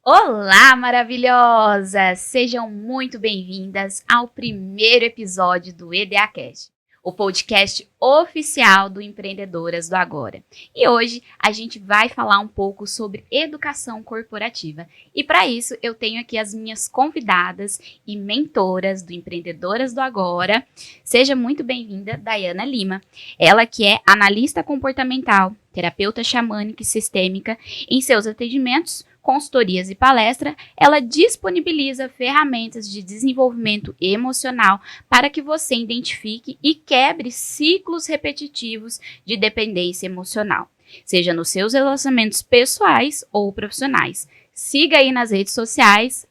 Olá, maravilhosas! Sejam muito bem-vindas ao primeiro episódio do EDAcast, o podcast oficial do Empreendedoras do Agora. E hoje a gente vai falar um pouco sobre educação corporativa. E para isso eu tenho aqui as minhas convidadas e mentoras do Empreendedoras do Agora. Seja muito bem-vinda, Daiana Lima. Ela que é analista comportamental, terapeuta xamânica e sistêmica. Em seus atendimentos, consultorias e palestra, ela disponibiliza ferramentas de desenvolvimento emocional para que você identifique e quebre ciclos repetitivos de dependência emocional, seja nos seus relacionamentos pessoais ou profissionais. Siga aí nas redes sociais,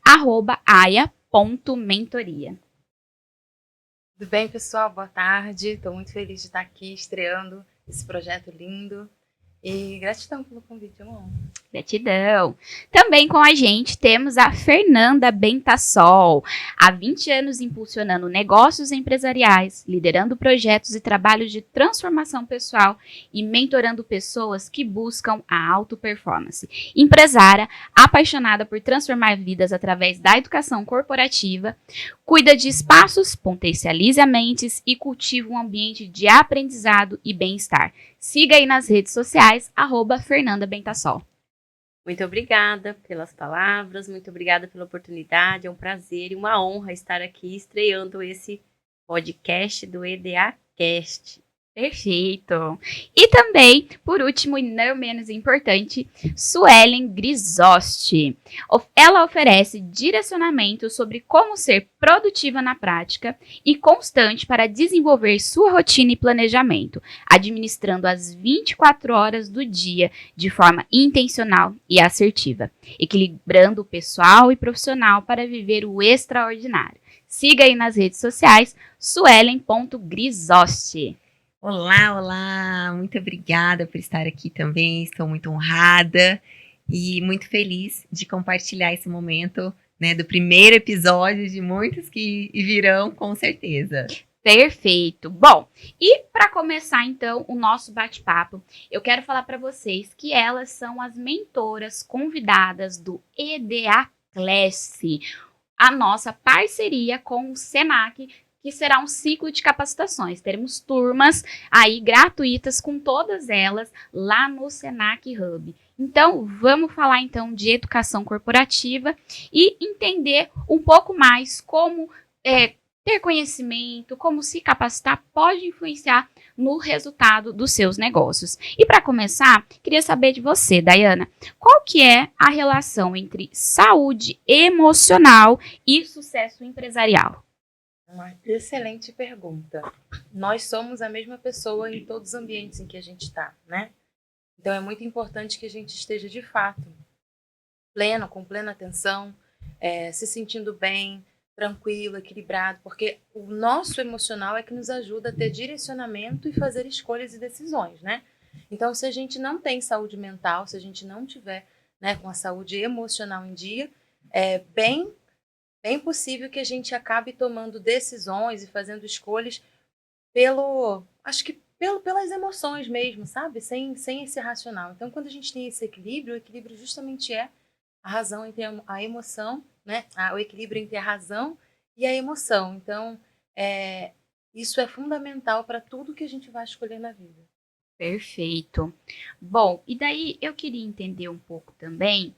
@aia.mentoria. Tudo bem, pessoal? Boa tarde. Estou muito feliz de estar aqui estreando esse projeto lindo. E gratidão pelo convite, amor. Gratidão. Também com a gente temos a Fernanda Bentassol. Há 20 anos impulsionando negócios empresariais, liderando projetos e trabalhos de transformação pessoal e mentorando pessoas que buscam a alta performance. Empresária, apaixonada por transformar vidas através da educação corporativa, cuida de espaços, potencializa mentes e cultiva um ambiente de aprendizado e bem-estar. Siga aí nas redes sociais, @Fernanda Bentassol. Muito obrigada pelas palavras, muito obrigada pela oportunidade. É um prazer e uma honra estar aqui estreando esse podcast do EDAcast. Perfeito. E também, por último e não menos importante, Suelen Grisosti. Ela oferece direcionamento sobre como ser produtiva na prática e constante para desenvolver sua rotina e planejamento, administrando as 24 horas do dia de forma intencional e assertiva, equilibrando o pessoal e profissional para viver o extraordinário. Siga aí nas redes sociais, suelen.grisosti. Olá, muito obrigada por estar aqui também, estou muito honrada e muito feliz de compartilhar esse momento, né, do primeiro episódio de muitos que virão, com certeza. Perfeito. Bom, e para começar então o nosso bate-papo, eu quero falar para vocês que elas são as mentoras convidadas do EDA Class, a nossa parceria com o Senac, que será um ciclo de capacitações. Teremos turmas aí gratuitas com todas elas lá no Senac Hub. Então, vamos falar então de educação corporativa e entender um pouco mais como ter conhecimento, como se capacitar pode influenciar no resultado dos seus negócios. E para começar, queria saber de você, Daiana, qual que é a relação entre saúde emocional e sucesso empresarial? Uma excelente pergunta. Nós somos a mesma pessoa em todos os ambientes em que a gente está, né? Então é muito importante que a gente esteja de fato pleno, com plena atenção, se sentindo bem, tranquilo, equilibrado, porque o nosso emocional é que nos ajuda a ter direcionamento e fazer escolhas e decisões, né? Então, se a gente não tem saúde mental, se a gente não tiver, né, com a saúde emocional em dia, é bem possível que a gente acabe tomando decisões e fazendo escolhas pelas emoções mesmo, sabe? Sem esse racional. Então, quando a gente tem esse equilíbrio, o equilíbrio justamente é a razão entre a emoção, né? O equilíbrio entre a razão e a emoção. Então, isso é fundamental para tudo que a gente vai escolher na vida. Perfeito. Bom, e daí eu queria entender um pouco também,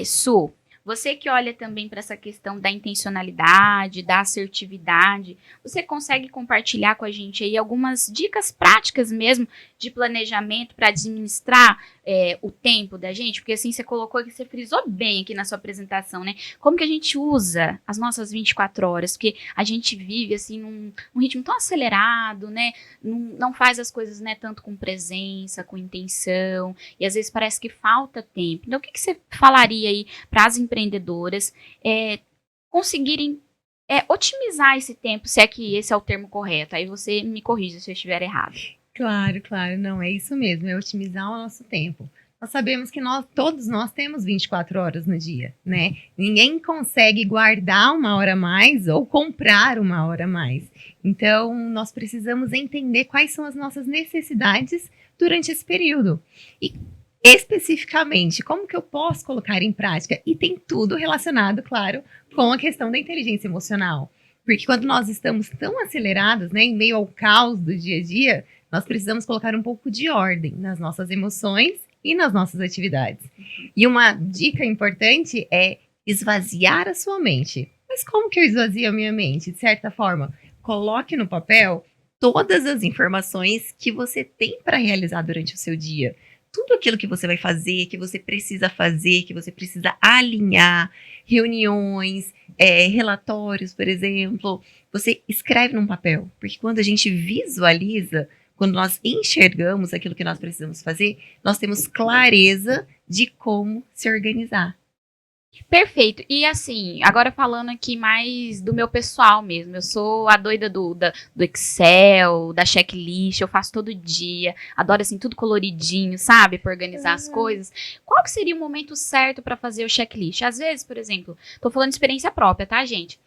Su, você que olha também para essa questão da intencionalidade, da assertividade, você consegue compartilhar com a gente aí algumas dicas práticas mesmo de planejamento para administrar o tempo da gente? Porque assim, você colocou que você frisou bem aqui na sua apresentação, né? Como que a gente usa as nossas 24 horas? Porque a gente vive assim num ritmo tão acelerado, né? Não faz as coisas, né, tanto com presença, com intenção, e às vezes parece que falta tempo. Então, o que você falaria aí para as empreendedoras conseguirem otimizar esse tempo, se é que esse é o termo correto? Aí você me corrija se eu estiver errado. Claro, não, é isso mesmo, é otimizar o nosso tempo. Nós sabemos que todos nós temos 24 horas no dia, né? Ninguém consegue guardar uma hora a mais ou comprar uma hora a mais. Então, nós precisamos entender quais são as nossas necessidades durante esse período. E especificamente, como que eu posso colocar em prática? E tem tudo relacionado, claro, com a questão da inteligência emocional. Porque quando nós estamos tão acelerados, né, em meio ao caos do dia a dia, nós precisamos colocar um pouco de ordem nas nossas emoções e nas nossas atividades. E uma dica importante é esvaziar a sua mente. Mas como que eu esvazio a minha mente? De certa forma, coloque no papel todas as informações que você tem para realizar durante o seu dia. Tudo aquilo que você vai fazer, que você precisa alinhar, reuniões, relatórios, por exemplo, você escreve num papel. Porque quando a gente visualiza, quando nós enxergamos aquilo que nós precisamos fazer, nós temos clareza de como se organizar. Perfeito. E assim, agora falando aqui mais do meu pessoal mesmo. Eu sou a doida do Excel, da checklist, eu faço todo dia. Adoro assim, tudo coloridinho, sabe? Pra organizar as coisas. Qual que seria o momento certo pra fazer o checklist? Às vezes, por exemplo, tô falando de experiência própria, tá, gente?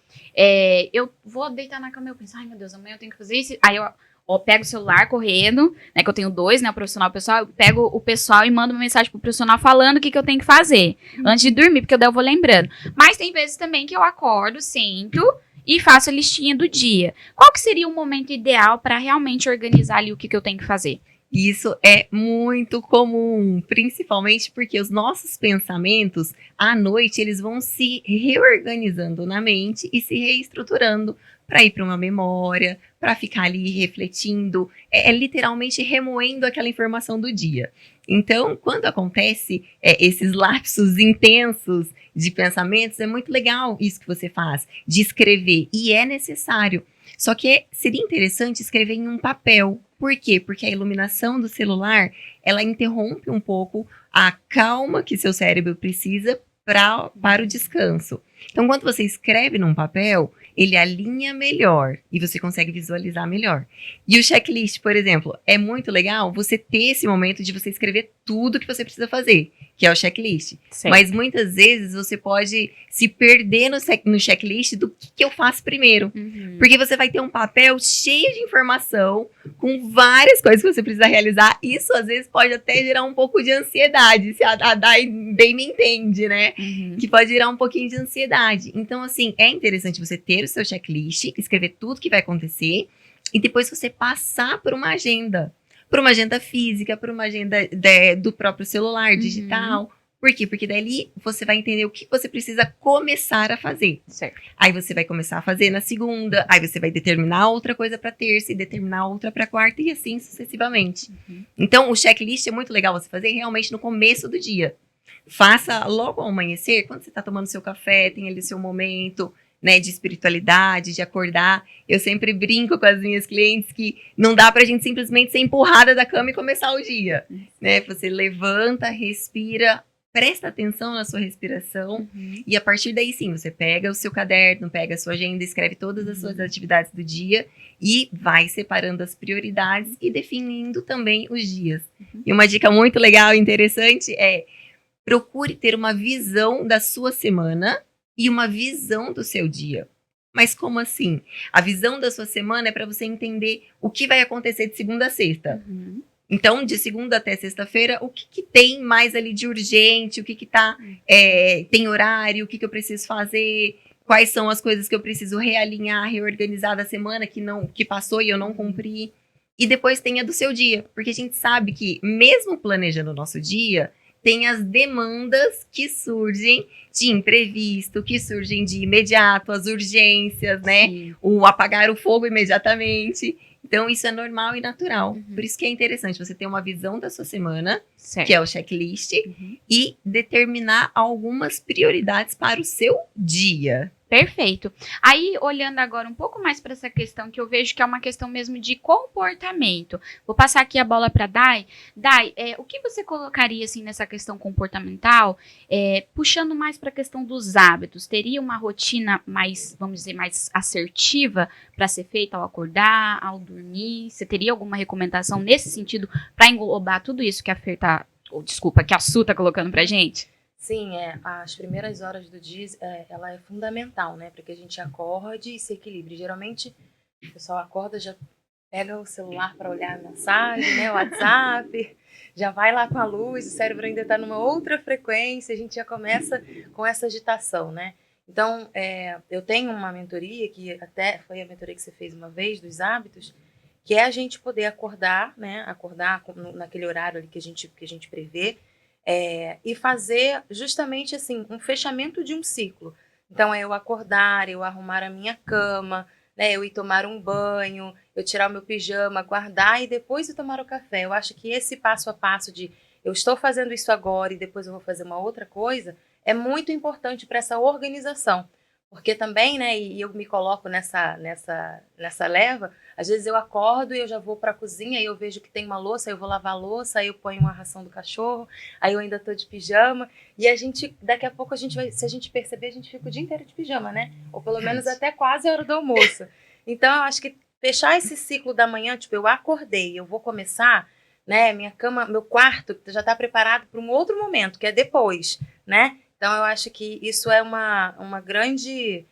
Eu vou deitar na cama e eu penso, ai meu Deus, amanhã eu tenho que fazer isso. Aí eu pego o celular correndo, né, que eu tenho 2, né, o profissional e o pessoal, eu pego o pessoal e mando uma mensagem pro profissional falando o que eu tenho que fazer antes de dormir, porque daí eu vou lembrando. Mas tem vezes também que eu acordo, sento e faço a listinha do dia. Qual que seria o momento ideal para realmente organizar ali o que eu tenho que fazer? Isso é muito comum, principalmente porque os nossos pensamentos, à noite, eles vão se reorganizando na mente e se reestruturando para ir para uma memória, para ficar ali refletindo, literalmente remoendo aquela informação do dia. Então, quando acontece esses lapsos intensos de pensamentos, é muito legal isso que você faz, de escrever, e é necessário. Só que seria interessante escrever em um papel. Por quê? Porque a iluminação do celular, ela interrompe um pouco a calma que seu cérebro precisa para o descanso. Então, quando você escreve num papel, ele alinha melhor e você consegue visualizar melhor. E o checklist, por exemplo, é muito legal você ter esse momento de você escrever tudo que você precisa fazer, que é o checklist. Certo. Mas muitas vezes você pode se perder no checklist do que eu faço primeiro. Porque você vai ter um papel cheio de informação, com várias coisas que você precisa realizar. Isso, às vezes, pode até gerar um pouco de ansiedade, se a Dai bem me entende, né? Que pode gerar um pouquinho de ansiedade. Então, assim, é interessante você ter o seu checklist, escrever tudo que vai acontecer, e depois você passar por uma agenda física, por uma agenda do próprio celular, digital. Por quê? Porque dali você vai entender o que você precisa começar a fazer. Certo. Aí você vai começar a fazer na segunda, aí você vai determinar outra coisa para terça e determinar outra para quarta e assim sucessivamente. Então, o checklist é muito legal você fazer realmente no começo do dia. Faça logo ao amanhecer, quando você está tomando seu café, tem ali seu momento, né, de espiritualidade, de acordar. Eu sempre brinco com as minhas clientes que não dá pra gente simplesmente ser empurrada da cama e começar o dia, né? Você levanta, respira, presta atenção na sua respiração e a partir daí sim, você pega o seu caderno, pega a sua agenda, escreve todas as suas atividades do dia e vai separando as prioridades e definindo também os dias. E uma dica muito legal e interessante é: procure ter uma visão da sua semana e uma visão do seu dia. Mas como assim? A visão da sua semana é para você entender o que vai acontecer de segunda a sexta. Então, de segunda até sexta-feira, o que tem mais ali de urgente, o que tá, tem horário, o que eu preciso fazer, quais são as coisas que eu preciso realinhar, reorganizar da semana que passou e eu não cumpri. E depois tem a do seu dia, porque a gente sabe que, mesmo planejando o nosso dia, tem as demandas que surgem de imprevisto, que surgem de imediato, as urgências, né? Sim. O apagar o fogo imediatamente. Então, isso é normal e natural. Por isso que é interessante você ter uma visão da sua semana, Certo. que é o checklist, e determinar algumas prioridades para o seu dia. Perfeito. Aí, olhando agora um pouco mais para essa questão, que eu vejo que é uma questão mesmo de comportamento. Vou passar aqui a bola para Dai. Dai, o que você colocaria assim nessa questão comportamental, puxando mais para a questão dos hábitos? Teria uma rotina mais, vamos dizer, mais assertiva para ser feita ao acordar, ao dormir? Você teria alguma recomendação nesse sentido para englobar tudo isso que que a Su está colocando para gente? Sim, as primeiras horas do dia, ela é fundamental, né? Para que a gente acorde e se equilibre. Geralmente, o pessoal acorda, já pega o celular para olhar a mensagem, né, o WhatsApp, já vai lá com a luz, o cérebro ainda está numa outra frequência, a gente já começa com essa agitação, né? Então, eu tenho uma mentoria, que até foi a mentoria que você fez uma vez, dos hábitos, que é a gente poder acordar, né? Acordar naquele horário ali que a gente prevê, e fazer justamente assim, um fechamento de um ciclo. Então, é eu acordar, eu arrumar a minha cama, né, eu ir tomar um banho, eu tirar o meu pijama, guardar e depois eu tomar o café. Eu acho que esse passo a passo de eu estou fazendo isso agora e depois eu vou fazer uma outra coisa é muito importante para essa organização. Porque também, né, e eu me coloco nessa leva, às vezes eu acordo e eu já vou para a cozinha e eu vejo que tem uma louça, aí eu vou lavar a louça, aí eu ponho uma ração do cachorro, aí eu ainda estou de pijama, e a gente, daqui a pouco a gente vai, se a gente perceber, a gente fica o dia inteiro de pijama, né? Ou pelo menos até quase a hora do almoço. Então, eu acho que fechar esse ciclo da manhã, tipo, eu acordei, eu vou começar, né, minha cama, meu quarto já está preparado para um outro momento, que é depois, né? Então, eu acho que isso é uma grande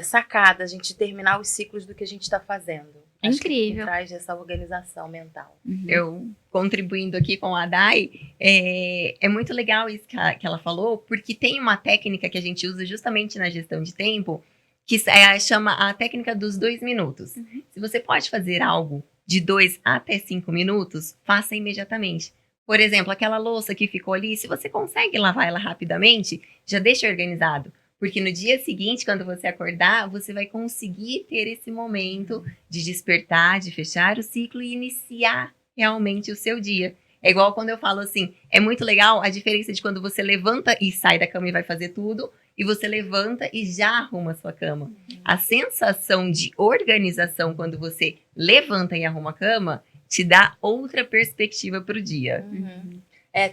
sacada, a gente terminar os ciclos do que a gente está fazendo. Acho Incrível. Que traz essa organização mental. Eu contribuindo aqui com a Dai, é muito legal isso que ela falou, porque tem uma técnica que a gente usa justamente na gestão de tempo, que chama a técnica dos 2 minutos. Se você pode fazer algo de 2 até 5 minutos, faça imediatamente. Por exemplo, aquela louça que ficou ali, se você consegue lavar ela rapidamente, já deixa organizado. Porque no dia seguinte, quando você acordar, você vai conseguir ter esse momento de despertar, de fechar o ciclo e iniciar realmente o seu dia. É igual quando eu falo assim, é muito legal a diferença de quando você levanta e sai da cama e vai fazer tudo, e você levanta e já arruma a sua cama. A sensação de organização quando você levanta e arruma a cama te dá outra perspectiva para o dia.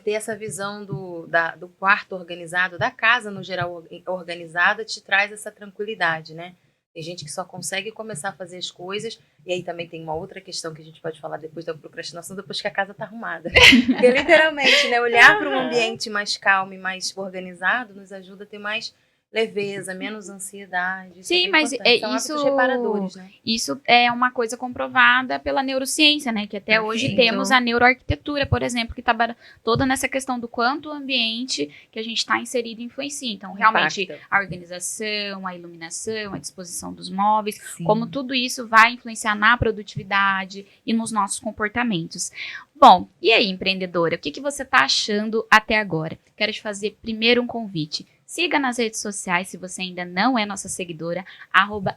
Ter essa visão do quarto organizado, da casa no geral organizada, te traz essa tranquilidade, né? Tem gente que só consegue começar a fazer as coisas, e aí também tem uma outra questão que a gente pode falar depois da procrastinação, depois que a casa tá arrumada. Porque literalmente, né, olhar para um ambiente mais calmo e mais organizado nos ajuda a ter mais leveza, menos ansiedade. Sim, mas são hábitos reparadores, né? Isso é uma coisa comprovada pela neurociência, né? Que até hoje temos a neuroarquitetura, por exemplo, que está toda nessa questão do quanto o ambiente que a gente está inserido influencia. Então, realmente, a organização, a iluminação, a disposição dos móveis, como tudo isso vai influenciar na produtividade e nos nossos comportamentos. Bom, e aí, empreendedora, o que você está achando até agora? Quero te fazer primeiro um convite. Siga nas redes sociais, se você ainda não é nossa seguidora,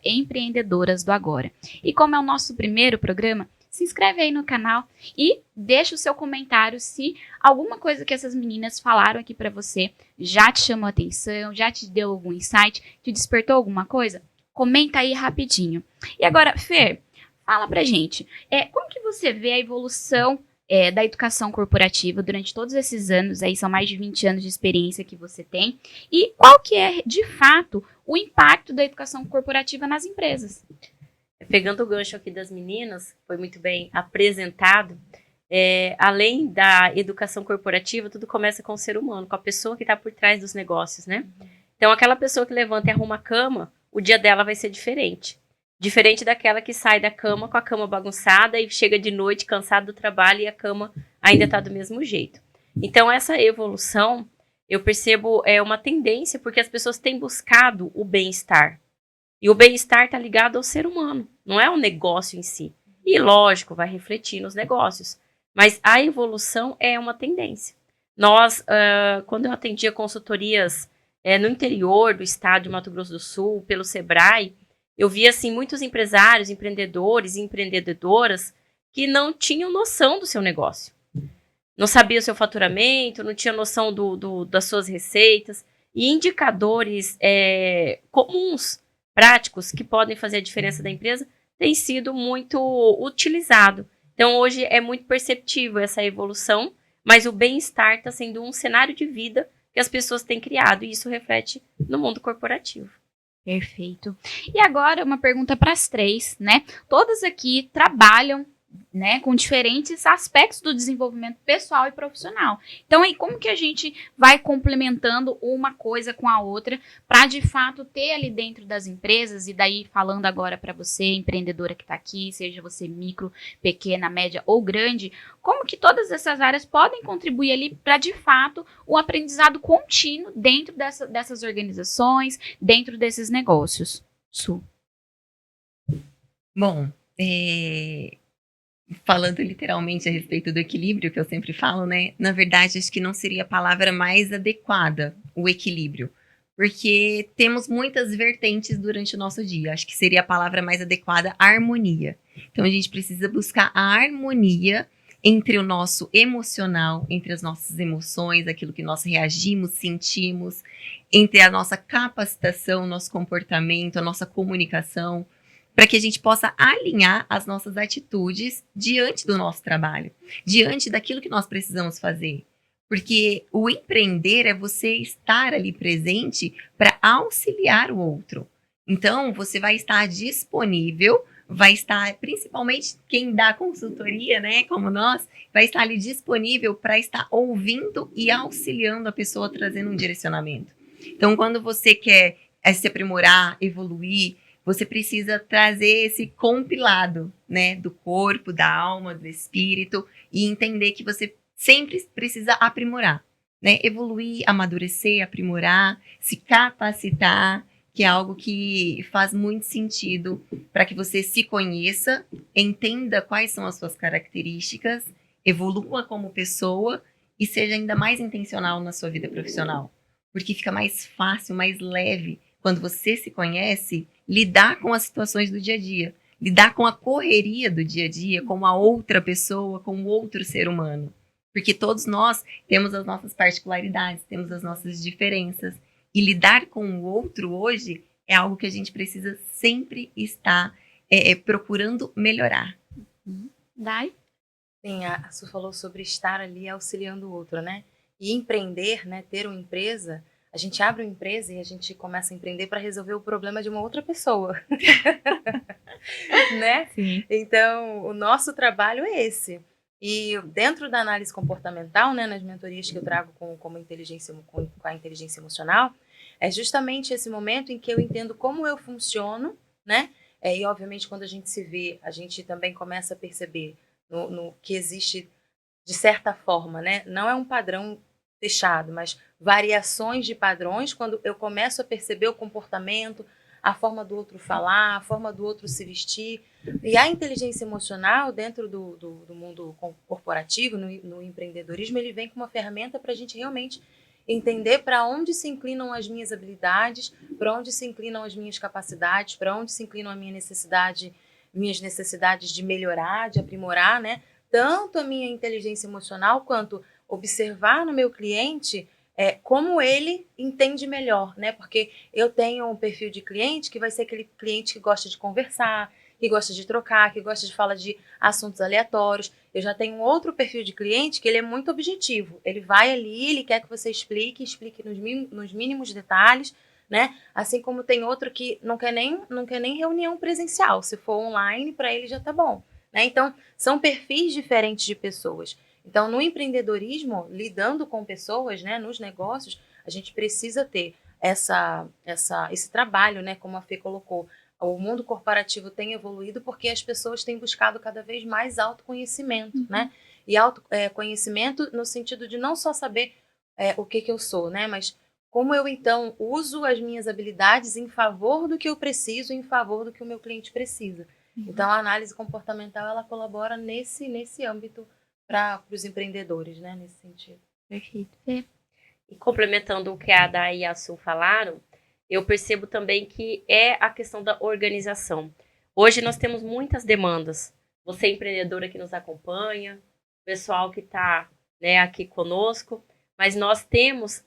@empreendedoras do agora. E como é o nosso primeiro programa, se inscreve aí no canal e deixa o seu comentário se alguma coisa que essas meninas falaram aqui pra você já te chamou a atenção, já te deu algum insight, te despertou alguma coisa. Comenta aí rapidinho. E agora, Fer, fala pra gente, como que você vê a evolução da educação corporativa durante todos esses anos, aí são mais de 20 anos de experiência que você tem, e qual que é, de fato, o impacto da educação corporativa nas empresas? Pegando o gancho aqui das meninas, foi muito bem apresentado, além da educação corporativa, tudo começa com o ser humano, com a pessoa que está por trás dos negócios, né? Então, aquela pessoa que levanta e arruma a cama, o dia dela vai ser diferente. Diferente daquela que sai da cama com a cama bagunçada e chega de noite cansado do trabalho e a cama ainda está do mesmo jeito. Então, essa evolução, eu percebo, é uma tendência porque as pessoas têm buscado o bem-estar. E o bem-estar está ligado ao ser humano, não é o negócio em si. E, lógico, vai refletir nos negócios. Mas a evolução é uma tendência. Nós, quando eu atendia consultorias no interior do estado de Mato Grosso do Sul, pelo Sebrae, eu via, assim, muitos empresários, empreendedores e empreendedoras que não tinham noção do seu negócio. Não sabia o seu faturamento, não tinha noção das suas receitas. E indicadores comuns, práticos, que podem fazer a diferença da empresa, têm sido muito utilizado. Então, hoje é muito perceptível essa evolução, mas o bem-estar está sendo um cenário de vida que as pessoas têm criado, e isso reflete no mundo corporativo. Perfeito. E agora uma pergunta para as três, né? Todas aqui trabalham né, com diferentes aspectos do desenvolvimento pessoal e profissional. Então, aí como que a gente vai complementando uma coisa com a outra para, de fato, ter ali dentro das empresas, e daí falando agora para você, empreendedora que está aqui, seja você micro, pequena, média ou grande, como que todas essas áreas podem contribuir ali para, de fato, o aprendizado contínuo dentro dessas organizações, dentro desses negócios. Su. Bom, falando literalmente a respeito do equilíbrio, que eu sempre falo, né? Na verdade, acho que não seria a palavra mais adequada, o equilíbrio. Porque temos muitas vertentes durante o nosso dia. Acho que seria a palavra mais adequada, harmonia. Então, a gente precisa buscar a harmonia entre o nosso emocional, entre as nossas emoções, aquilo que nós reagimos, sentimos, entre a nossa capacitação, nosso comportamento, a nossa comunicação, para que a gente possa alinhar as nossas atitudes diante do nosso trabalho, diante daquilo que nós precisamos fazer. Porque o empreender é você estar ali presente para auxiliar o outro. Então, você vai estar disponível, vai estar, principalmente quem dá consultoria, né, como nós, vai estar ali disponível para estar ouvindo e auxiliando a pessoa, trazendo um direcionamento. Então, quando você quer se aprimorar, evoluir, você precisa trazer esse compilado, né, do corpo, da alma, do espírito, e entender que você sempre precisa aprimorar, né, evoluir, amadurecer, aprimorar, se capacitar, que é algo que faz muito sentido para que você se conheça, entenda quais são as suas características, evolua como pessoa e seja ainda mais intencional na sua vida profissional, porque fica mais fácil, mais leve, quando você se conhece, lidar com as situações do dia a dia, lidar com a correria do dia a dia, com a outra pessoa, com o outro ser humano. Porque todos nós temos as nossas particularidades, temos as nossas diferenças. E lidar com o outro hoje é algo que a gente precisa sempre estar procurando melhorar. Dai? Sim, a Su falou sobre estar ali auxiliando o outro, né? E empreender, né? Ter uma empresa, a gente abre uma empresa e a gente começa a empreender para resolver o problema de uma outra pessoa. Né? Sim. Então, o nosso trabalho é esse. E dentro da análise comportamental, né, nas mentorias que eu trago com a inteligência emocional, é justamente esse momento em que eu entendo como eu funciono, né? E obviamente quando a gente se vê, a gente também começa a perceber no que existe de certa forma, né? Não é um padrão fechado, mas variações de padrões quando eu começo a perceber o comportamento, a forma do outro falar, a forma do outro se vestir. E a inteligência emocional, dentro do mundo corporativo, no empreendedorismo, ele vem com uma ferramenta para a gente realmente entender para onde se inclinam as minhas habilidades, para onde se inclinam as minhas capacidades, para onde se inclinam minhas necessidades de melhorar, de aprimorar, né? Tanto a minha inteligência emocional, quanto observar no meu cliente como ele entende melhor, né? Porque eu tenho um perfil de cliente que vai ser aquele cliente que gosta de conversar, que gosta de trocar, que gosta de falar de assuntos aleatórios. Eu já tenho um outro perfil de cliente que ele é muito objetivo. Ele vai ali, ele quer que você explique nos mínimos detalhes, né? Assim como tem outro que não quer nem reunião presencial. Se for online, para ele já tá bom, né? Então, são perfis diferentes de pessoas. Então, no empreendedorismo, lidando com pessoas, né, nos negócios, a gente precisa ter esse trabalho, né, como a Fê colocou. O mundo corporativo tem evoluído porque as pessoas têm buscado cada vez mais autoconhecimento, né? E autoconhecimento no sentido de não só saber o que eu sou, né? Mas como eu, então, uso as minhas habilidades em favor do que eu preciso, em favor do que o meu cliente precisa. Então, a análise comportamental, ela colabora nesse âmbito para os empreendedores, né? Nesse sentido. Perfeito. E complementando o que a Ada e a Su falaram, eu percebo também que é a questão da organização. Hoje nós temos muitas demandas. Você empreendedora que nos acompanha, o pessoal que está, né, aqui conosco, mas nós temos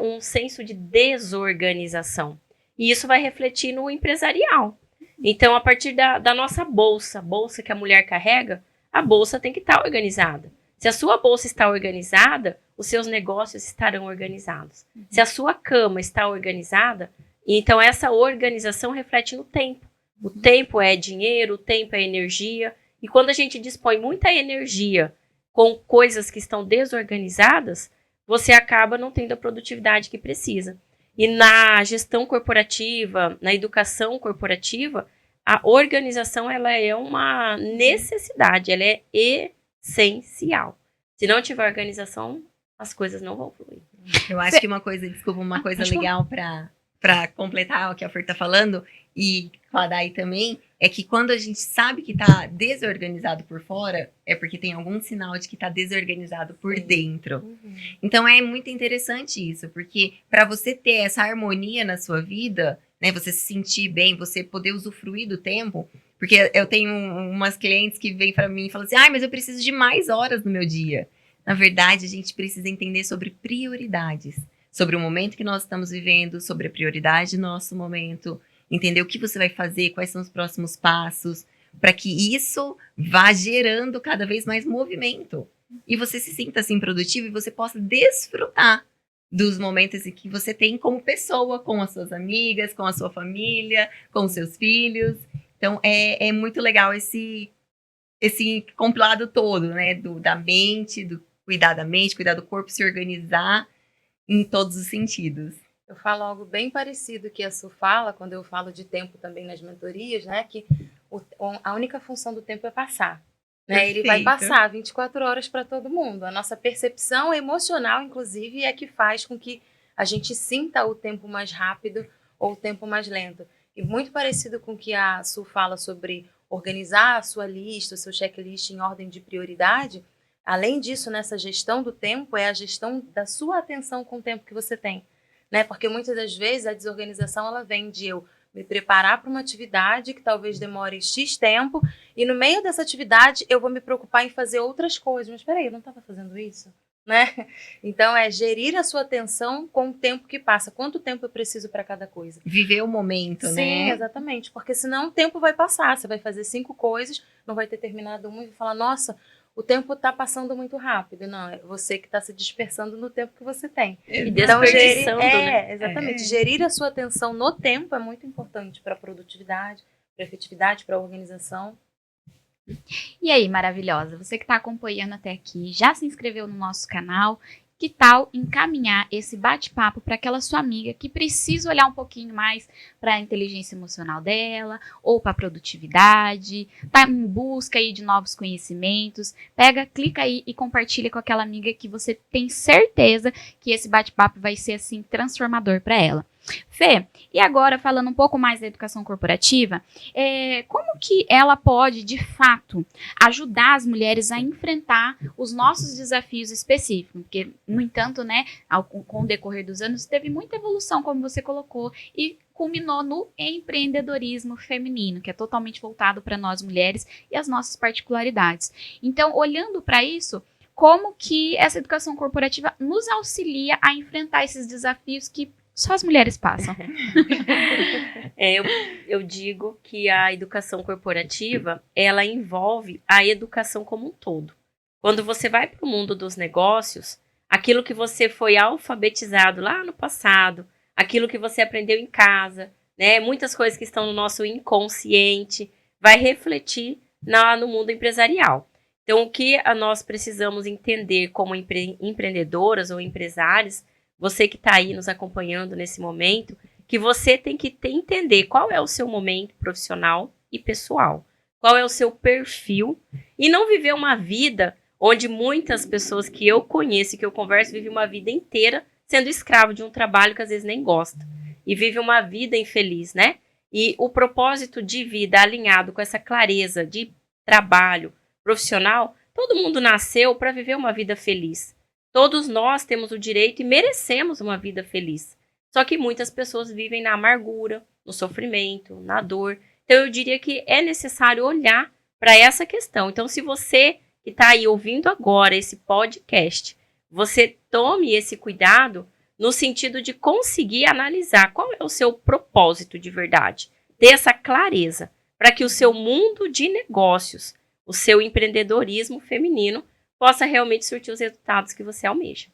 um senso de desorganização. E isso vai refletir no empresarial. Então, a partir da nossa bolsa que a mulher carrega, a bolsa tem que estar organizada. Se a sua bolsa está organizada, os seus negócios estarão organizados. Se a sua cama está organizada, então essa organização reflete no tempo. O tempo é dinheiro, o tempo é energia. E quando a gente dispõe muita energia com coisas que estão desorganizadas, você acaba não tendo a produtividade que precisa. E na gestão corporativa, na educação corporativa, a organização ela é uma necessidade, ela é essencial. Se não tiver organização, as coisas não vão fluir. Eu acho que uma coisa legal para completar o que a Fer tá falando, e com a Dai também, é que quando a gente sabe que tá desorganizado por fora, é porque tem algum sinal de que tá desorganizado por dentro. Então é muito interessante isso, porque para você ter essa harmonia na sua vida, né, você se sentir bem, você poder usufruir do tempo, porque eu tenho umas clientes que vêm para mim e falam assim, mas eu preciso de mais horas no meu dia. Na verdade, a gente precisa entender sobre prioridades, sobre o momento que nós estamos vivendo, sobre a prioridade do nosso momento, entender o que você vai fazer, quais são os próximos passos, para que isso vá gerando cada vez mais movimento. E você se sinta assim produtivo e você possa desfrutar dos momentos que você tem como pessoa, com as suas amigas, com a sua família, com os seus filhos. Então, é muito legal esse compilado todo, né? Da mente, do cuidar da mente, cuidar do corpo, se organizar em todos os sentidos. Eu falo algo bem parecido que a Su fala, quando eu falo de tempo também nas mentorias, né? Que a única função do tempo é passar. Né? Ele vai passar 24 horas para todo mundo. A nossa percepção emocional, inclusive, é que faz com que a gente sinta o tempo mais rápido ou o tempo mais lento. E muito parecido com o que a Su fala sobre organizar a sua lista, o seu checklist em ordem de prioridade. Além disso, nessa gestão do tempo, é a gestão da sua atenção com o tempo que você tem. Né? Porque muitas das vezes a desorganização ela vem de eu me preparar para uma atividade que talvez demore X tempo e no meio dessa atividade eu vou me preocupar em fazer outras coisas. Mas espera aí, eu não estava fazendo isso? Né? Então é gerir a sua atenção com o tempo que passa. Quanto tempo eu preciso para cada coisa? Viver o momento, né? Sim, exatamente. Porque senão o tempo vai passar. Você vai fazer 5 coisas, não vai ter terminado uma e vai falar, nossa, o tempo está passando muito rápido. Não, é você que está se dispersando no tempo que você tem. E desperdiçando, né? Exatamente. Gerir a sua atenção no tempo é muito importante para a produtividade, para a efetividade, para a organização. E aí, maravilhosa, você que está acompanhando até aqui, já se inscreveu no nosso canal? Que tal encaminhar esse bate-papo para aquela sua amiga que precisa olhar um pouquinho mais para a inteligência emocional dela ou para a produtividade, está em busca aí de novos conhecimentos? Clica aí e compartilha com aquela amiga que você tem certeza que esse bate-papo vai ser assim transformador para ela. Fê, e agora falando um pouco mais da educação corporativa, como que ela pode, de fato, ajudar as mulheres a enfrentar os nossos desafios específicos? Porque, no entanto, né, com o decorrer dos anos, teve muita evolução, como você colocou, e culminou no empreendedorismo feminino, que é totalmente voltado para nós mulheres e as nossas particularidades. Então, olhando para isso, como que essa educação corporativa nos auxilia a enfrentar esses desafios que só as mulheres passam? Eu digo que a educação corporativa, ela envolve a educação como um todo. Quando você vai para o mundo dos negócios, aquilo que você foi alfabetizado lá no passado, aquilo que você aprendeu em casa, né, muitas coisas que estão no nosso inconsciente, vai refletir no mundo empresarial. Então, o que nós precisamos entender como empreendedoras ou empresárias, você que está aí nos acompanhando nesse momento, que você tem que entender qual é o seu momento profissional e pessoal, qual é o seu perfil, e não viver uma vida onde muitas pessoas que eu conheço e que eu converso vivem uma vida inteira sendo escravo de um trabalho que às vezes nem gosta, e vive uma vida infeliz, né? E o propósito de vida alinhado com essa clareza de trabalho profissional, todo mundo nasceu para viver uma vida feliz. Todos nós temos o direito e merecemos uma vida feliz. Só que muitas pessoas vivem na amargura, no sofrimento, na dor. Então, eu diria que é necessário olhar para essa questão. Então, se você que está aí ouvindo agora esse podcast, você tome esse cuidado no sentido de conseguir analisar qual é o seu propósito de verdade. Ter essa clareza para que o seu mundo de negócios, o seu empreendedorismo feminino, possa realmente surtir os resultados que você almeja.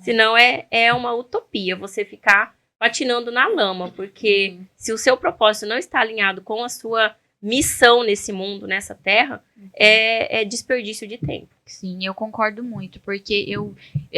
Senão é uma utopia você ficar patinando na lama, porque se o seu propósito não está alinhado com a sua missão nesse mundo, nessa terra, é desperdício de tempo. Sim, eu concordo muito, porque eu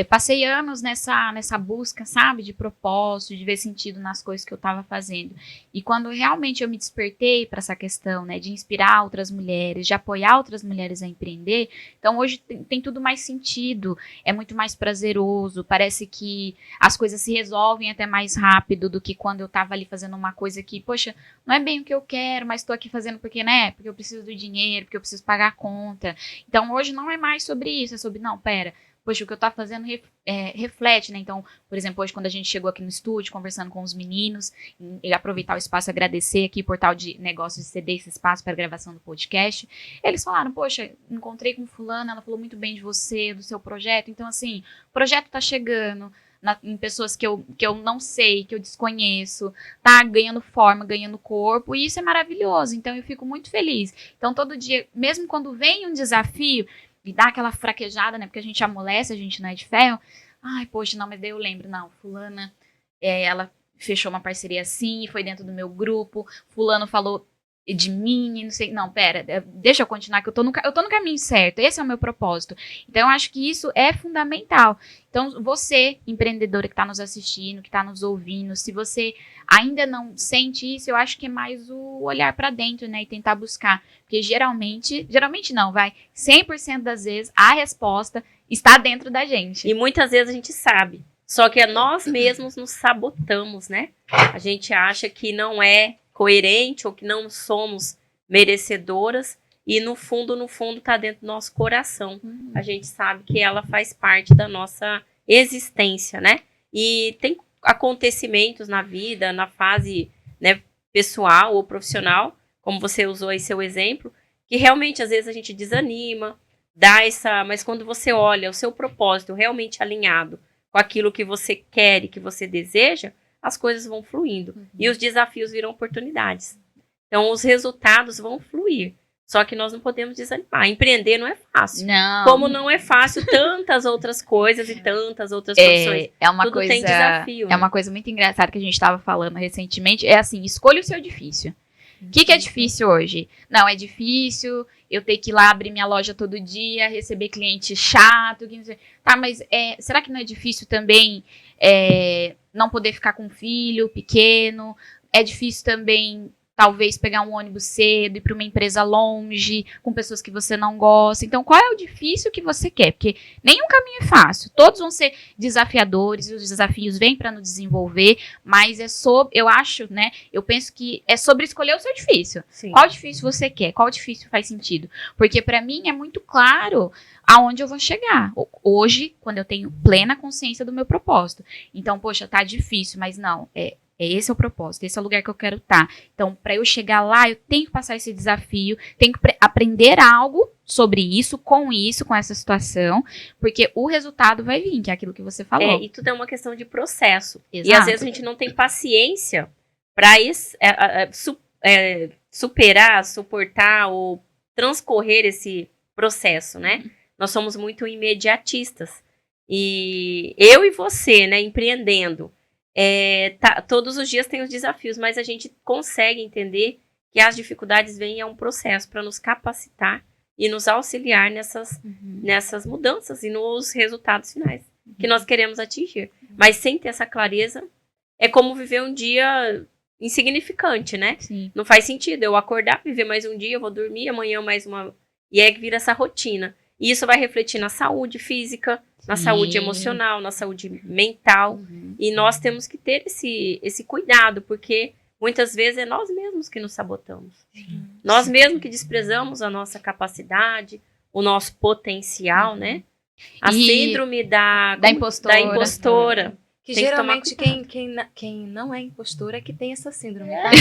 passei anos nessa busca, sabe, de propósito, de ver sentido nas coisas que eu estava fazendo. E quando realmente eu me despertei para essa questão, né, de inspirar outras mulheres, de apoiar outras mulheres a empreender, então hoje tem tudo mais sentido, é muito mais prazeroso, parece que as coisas se resolvem até mais rápido do que quando eu estava ali fazendo uma coisa que, poxa, não é bem o que eu quero, mas estou aqui fazendo porque, né, porque eu preciso do dinheiro, porque eu preciso pagar a conta. Então hoje não é mais sobre isso, é sobre, não, pera, poxa, o que eu tô fazendo reflete, né? Então, por exemplo, hoje quando a gente chegou aqui no estúdio, conversando com os meninos, e aproveitar o espaço e agradecer aqui, Portal de Negócios de ceder esse espaço para a gravação do podcast, eles falaram, poxa, encontrei com fulana, ela falou muito bem de você, do seu projeto, então assim, o projeto tá chegando em pessoas que eu não sei, que eu desconheço, tá ganhando forma, ganhando corpo, e isso é maravilhoso, então eu fico muito feliz. Então todo dia, mesmo quando vem um desafio, e dá aquela fraquejada, né? Porque a gente amolece, a gente não é de ferro. Ai, poxa, não, mas daí eu lembro, não, fulana, ela fechou uma parceria assim, foi dentro do meu grupo, fulano falou de mim, não sei, não, pera, deixa eu continuar, que eu tô no caminho certo, esse é o meu propósito. Então, eu acho que isso é fundamental. Então, você, empreendedora que está nos assistindo, que está nos ouvindo, se você ainda não sente isso, eu acho que é mais o olhar para dentro, né, e tentar buscar, porque geralmente não, 100% das vezes, a resposta está dentro da gente. E muitas vezes a gente sabe, só que nós mesmos nos sabotamos, né? A gente acha que não é coerente ou que não somos merecedoras e no fundo tá dentro do nosso coração. A gente sabe que ela faz parte da nossa existência, né? E tem acontecimentos na vida, na fase, né, pessoal ou profissional, como você usou aí seu exemplo, que realmente às vezes a gente desanima, mas quando você olha o seu propósito realmente alinhado com aquilo que você quer e que você deseja, as coisas vão fluindo. E os desafios viram oportunidades. Então, os resultados vão fluir. Só que nós não podemos desanimar. Empreender não é fácil. Não. Como não é fácil tantas outras coisas e tantas outras profissões. Tudo tem desafio. É uma coisa muito engraçada que a gente estava falando recentemente. É assim, escolha o seu difícil. O que é difícil hoje? Não, é difícil eu ter que ir lá abrir minha loja todo dia, receber cliente chato. Tá, mas será que não é difícil também não poder ficar com um filho pequeno? É difícil também, talvez, pegar um ônibus cedo, ir para uma empresa longe, com pessoas que você não gosta. Então, qual é o difícil que você quer? Porque nenhum caminho é fácil. Todos vão ser desafiadores, e os desafios vêm para nos desenvolver, mas eu acho, né? Eu penso que é sobre escolher o seu difícil. Sim. Qual difícil você quer? Qual difícil faz sentido? Porque, para mim, é muito claro aonde eu vou chegar. Hoje, quando eu tenho plena consciência do meu propósito. Então, poxa, tá difícil, mas não, esse é o propósito, esse é o lugar que eu quero estar. Então, para eu chegar lá, eu tenho que passar esse desafio, tenho que aprender algo sobre isso, com essa situação, porque o resultado vai vir, que é aquilo que você falou. E tudo é uma questão de processo. Exato. E às vezes a gente não tem paciência para superar, suportar ou transcorrer esse processo, né? Nós somos muito imediatistas. E eu e você, né, empreendendo, todos os dias tem os desafios, mas a gente consegue entender que as dificuldades vêm a um processo para nos capacitar e nos auxiliar nessas mudanças e nos resultados finais que nós queremos atingir. Mas sem ter essa clareza, é como viver um dia insignificante, né? Sim. Não faz sentido eu acordar, viver mais um dia, eu vou dormir, amanhã mais uma... E aí vira essa rotina. E isso vai refletir na saúde física, na saúde emocional, na saúde mental. E nós temos que ter esse cuidado, porque muitas vezes é nós mesmos que nos sabotamos. Nós mesmos que desprezamos a nossa capacidade, o nosso potencial, né? A síndrome da impostora. Que Tem geralmente que quem não é impostor é que tem essa síndrome, tá?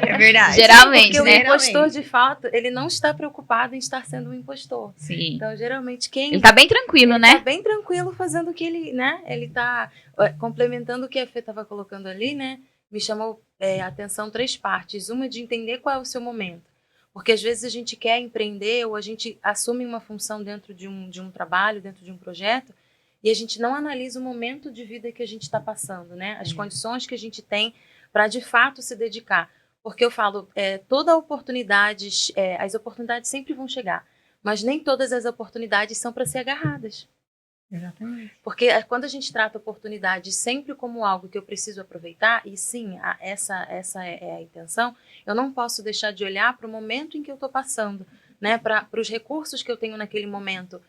É verdade. Geralmente, porque né? o impostor, de fato, ele não está preocupado em estar sendo um impostor. Sim. Então, geralmente, Ele tá bem tranquilo, né? Tá bem tranquilo fazendo o que ele, né? Ele tá complementando o que a Fê estava colocando ali, né? Me chamou a atenção 3 partes. Uma de entender qual é o seu momento. Porque às vezes a gente quer empreender ou a gente assume uma função dentro de um trabalho, dentro de um projeto, e a gente não analisa o momento de vida que a gente está passando, né? As condições que a gente tem para, de fato, se dedicar. Porque eu falo, toda oportunidade, as oportunidades sempre vão chegar, mas nem todas as oportunidades são para ser agarradas. Exatamente. Porque quando a gente trata a oportunidade sempre como algo que eu preciso aproveitar, e sim, essa é a intenção, eu não posso deixar de olhar para o momento em que eu estou passando, né? Para os recursos que eu tenho naquele momento,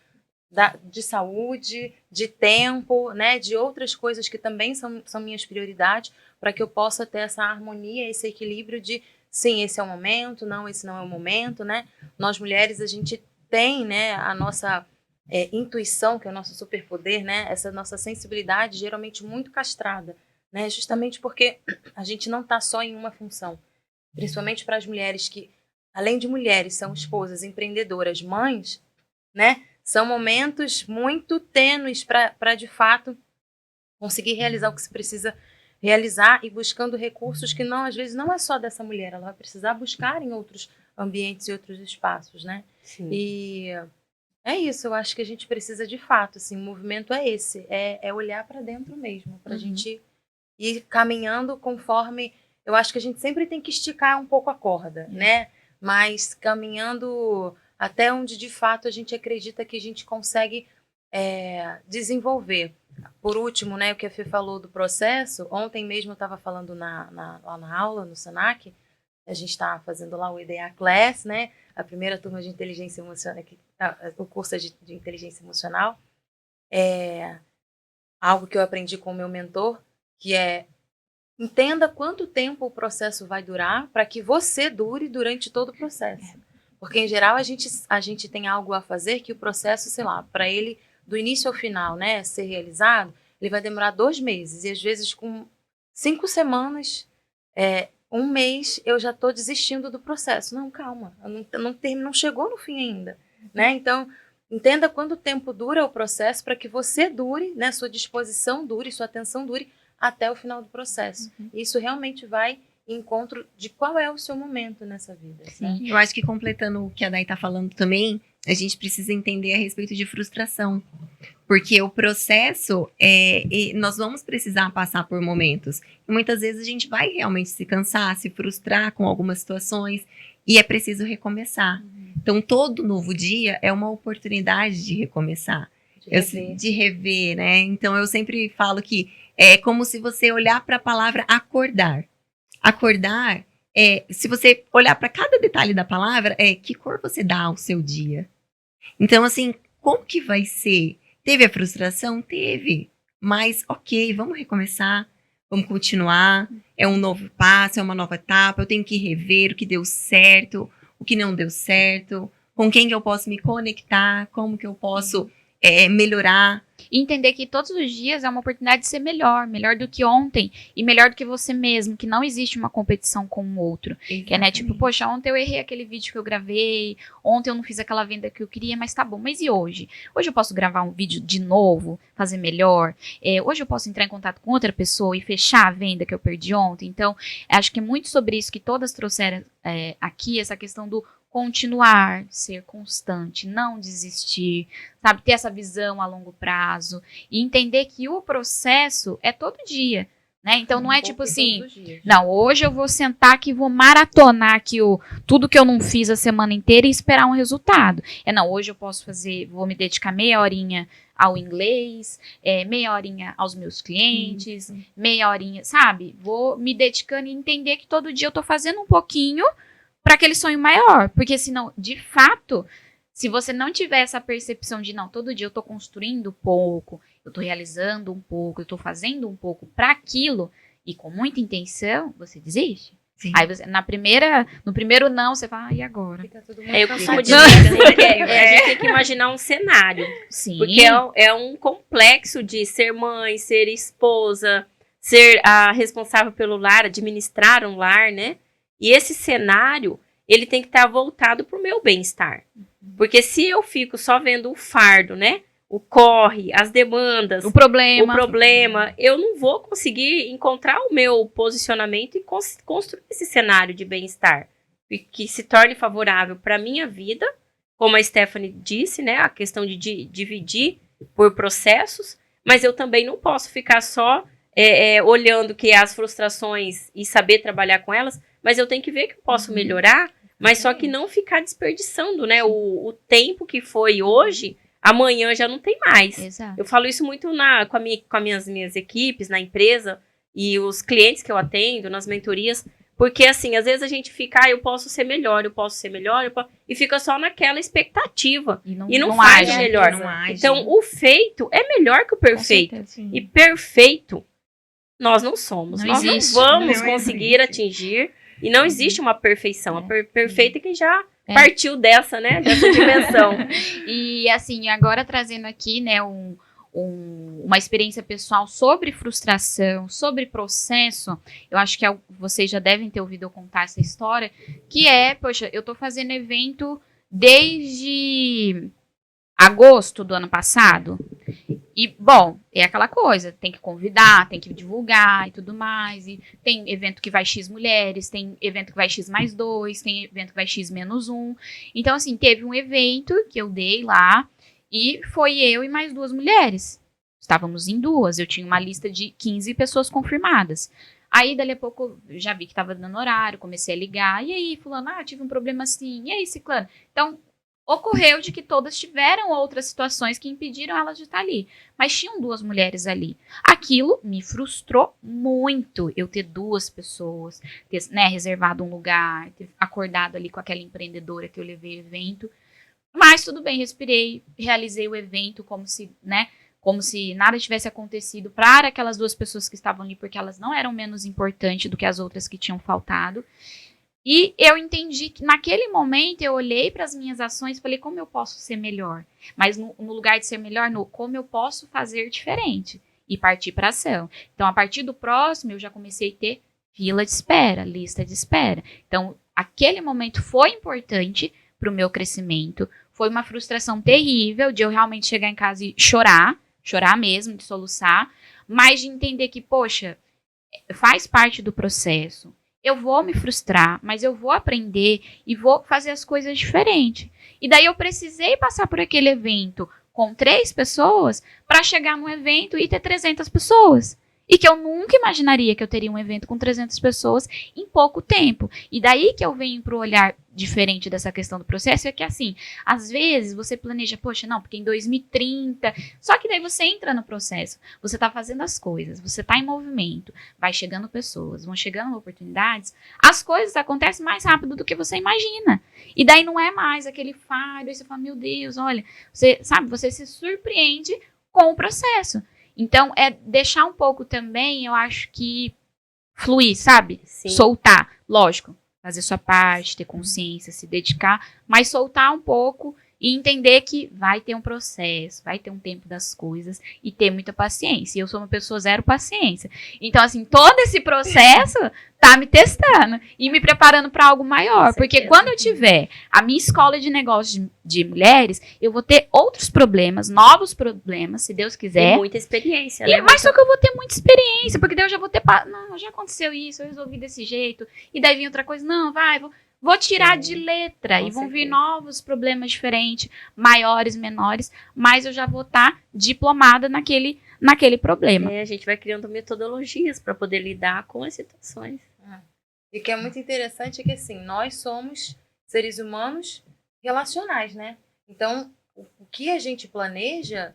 de saúde, de tempo, né? De outras coisas que também são minhas prioridades, para que eu possa ter essa harmonia, esse equilíbrio de, sim, esse é o momento, não, esse não é o momento, né? Nós mulheres, a gente tem, né, a nossa intuição, que é o nosso superpoder, né? Essa nossa sensibilidade geralmente muito castrada, né? Justamente porque a gente não está só em uma função. Principalmente para as mulheres que, além de mulheres, são esposas, empreendedoras, mães, né? São momentos muito tênues para de fato conseguir realizar o que se precisa realizar e buscando recursos que não, às vezes não é só dessa mulher, ela vai precisar buscar em outros ambientes e outros espaços, né? Sim. E é isso, eu acho que a gente precisa de fato, assim, o movimento é esse, é olhar para dentro mesmo, para a gente ir caminhando conforme, eu acho que a gente sempre tem que esticar um pouco a corda, né? Mas caminhando até onde de fato a gente acredita que a gente consegue desenvolver. Por último, né, o que a Fê falou do processo, ontem mesmo eu estava falando lá na aula, no Senac, a gente está fazendo lá o EDA Class, né? A primeira turma de inteligência emocional, o curso de inteligência emocional. Algo que eu aprendi com o meu mentor, que é entenda quanto tempo o processo vai durar para que você dure durante todo o processo. Porque, em geral, a gente tem algo a fazer que o processo, sei lá, para ele, do início ao final, né, ser realizado, ele vai demorar 2 meses. E, às vezes, com 5 semanas, 1 mês, eu já estou desistindo do processo. Não, calma, não chegou no fim ainda. Né? Então, entenda quanto tempo dura o processo para que você dure, né, sua disposição dure, sua atenção dure até o final do processo. Isso realmente vai em encontro de qual é o seu momento nessa vida. Sim. Né? Eu acho que completando o que a Day está falando também, a gente precisa entender a respeito de frustração. Porque o processo, nós vamos precisar passar por momentos. E muitas vezes a gente vai realmente se cansar, se frustrar com algumas situações. E é preciso recomeçar. Então, todo novo dia é uma oportunidade de recomeçar. De rever, né? Então, eu sempre falo que é como se você olhar para a palavra acordar. Acordar, se você olhar para cada detalhe da palavra, que cor você dá ao seu dia. Então, assim, como que vai ser? Teve a frustração? Teve. Mas, ok, vamos recomeçar, vamos continuar. É um novo passo, é uma nova etapa. Eu tenho que rever o que deu certo, o que não deu certo, com quem que eu posso me conectar, como que eu posso melhorar. E entender que todos os dias é uma oportunidade de ser melhor do que ontem e melhor do que você mesmo, que não existe uma competição com o outro. Exatamente. Que é, né, tipo, poxa, ontem eu errei aquele vídeo que eu gravei, ontem eu não fiz aquela venda que eu queria, mas tá bom, mas e hoje? Hoje eu posso gravar um vídeo de novo, fazer melhor? Hoje eu posso entrar em contato com outra pessoa e fechar a venda que eu perdi ontem? Então, acho que é muito sobre isso que todas trouxeram aqui, essa questão do continuar, ser constante, não desistir, sabe? Ter essa visão a longo prazo e entender que o processo é todo dia, né? Então não é tipo assim, não, hoje eu vou sentar aqui e vou maratonar aqui tudo que eu não fiz a semana inteira e esperar um resultado. Não, hoje eu posso vou me dedicar meia horinha ao inglês, meia horinha aos meus clientes, meia horinha, sabe? Vou me dedicando e entender que todo dia eu tô fazendo um pouquinho para aquele sonho maior, porque senão, de fato, se você não tiver essa percepção de, não, todo dia eu tô construindo um pouco, eu tô realizando um pouco, eu tô fazendo um pouco para aquilo, e com muita intenção, você desiste. Sim. Aí você, no primeiro não, você fala, e agora? Fica tudo muito Eu costumo cansativo. dizer que a gente tem que imaginar um cenário. Sim. Porque é um complexo de ser mãe, ser esposa, ser a responsável pelo lar, administrar um lar, né? E esse cenário, ele tem que estar voltado para o meu bem-estar. Porque se eu fico só vendo o fardo, né? O corre, as demandas, o problema, eu não vou conseguir encontrar o meu posicionamento e construir esse cenário de bem-estar. Que se torne favorável para a minha vida, como a Stephanie disse, né? A questão de dividir por processos, mas eu também não posso ficar só olhando que as frustrações e saber trabalhar com elas, mas eu tenho que ver que eu posso melhorar, mas só que não ficar desperdiçando, né? O tempo que foi hoje, amanhã já não tem mais. Exato. Eu falo isso muito com as minhas equipes, na empresa, e os clientes que eu atendo, nas mentorias, porque assim, às vezes a gente fica, eu posso ser melhor, e fica só naquela expectativa, e não faz age, melhor. não age. Então, o feito é melhor que o perfeito. certeza. E perfeito, nós não somos. Não Nós existe. não vamos Não conseguir existe. atingir. E não existe uma perfeição. A perfeita é quem já É. partiu dessa, né? Dessa dimensão. E assim, agora trazendo aqui, né, uma experiência pessoal sobre frustração, sobre processo, eu acho que vocês já devem ter ouvido eu contar essa história, que poxa, eu tô fazendo evento desde agosto do ano passado. E, bom, é aquela coisa, tem que convidar, tem que divulgar e tudo mais. E tem evento que vai X mulheres, tem evento que vai X mais 2, tem evento que vai X menos 1. Então, assim, teve um evento que eu dei lá e foi eu e mais 2 mulheres. Estávamos em 2, eu tinha uma lista de 15 pessoas confirmadas. Aí, dali a pouco, eu já vi que estava dando horário, comecei a ligar. E aí, fulano, tive um problema assim. E aí, ciclano? Então, ocorreu de que todas tiveram outras situações que impediram elas de estar ali. Mas tinham 2 mulheres ali. Aquilo me frustrou muito. Eu ter 2 pessoas, ter, né, reservado um lugar, ter acordado ali com aquela empreendedora que eu levei o evento. Mas tudo bem, respirei, realizei o evento como se nada tivesse acontecido para aquelas 2 pessoas que estavam ali, porque elas não eram menos importantes do que as outras que tinham faltado. E eu entendi que naquele momento eu olhei para as minhas ações e falei, como eu posso ser melhor? Mas no lugar de ser melhor, como eu posso fazer diferente? E partir para ação. Então, a partir do próximo, eu já comecei a ter fila de espera, lista de espera. Então, aquele momento foi importante para o meu crescimento. Foi uma frustração terrível de eu realmente chegar em casa e chorar mesmo, de soluçar, mas de entender que, poxa, faz parte do processo. Eu vou me frustrar, mas eu vou aprender e vou fazer as coisas diferentes. E daí eu precisei passar por aquele evento com 3 pessoas para chegar num evento e ter 300 pessoas. E que eu nunca imaginaria que eu teria um evento com 300 pessoas em pouco tempo. E daí que eu venho para o olhar diferente dessa questão do processo, é que assim, às vezes você planeja, poxa, não, porque em 2030, só que daí você entra no processo, você está fazendo as coisas, você está em movimento, vai chegando pessoas, vão chegando oportunidades, as coisas acontecem mais rápido do que você imagina. E daí não é mais aquele fardo, aí você fala, meu Deus, olha, você se surpreende com o processo. Então, é deixar um pouco também, eu acho que fluir, sabe? Sim. Soltar, lógico, fazer sua parte, ter consciência, se dedicar, mas soltar um pouco e entender que vai ter um processo, vai ter um tempo das coisas e ter muita paciência. E eu sou uma pessoa 0 paciência. Então, assim, todo esse processo tá me testando e me preparando para algo maior. Porque quando eu tiver a minha escola de negócios de mulheres, eu vou ter outros problemas, novos problemas, se Deus quiser. E muita experiência, né? Mas só que eu vou ter muita experiência, porque daí eu já vou ter... Não, já aconteceu isso, eu resolvi desse jeito. E daí vem outra coisa, não, vou tirar de letra e vão vir novos problemas diferentes, maiores, menores, mas eu já vou estar diplomada naquele problema. A gente vai criando metodologias para poder lidar com as situações. E o que é muito interessante é que, assim, nós somos seres humanos relacionais, né? Então, o que a gente planeja,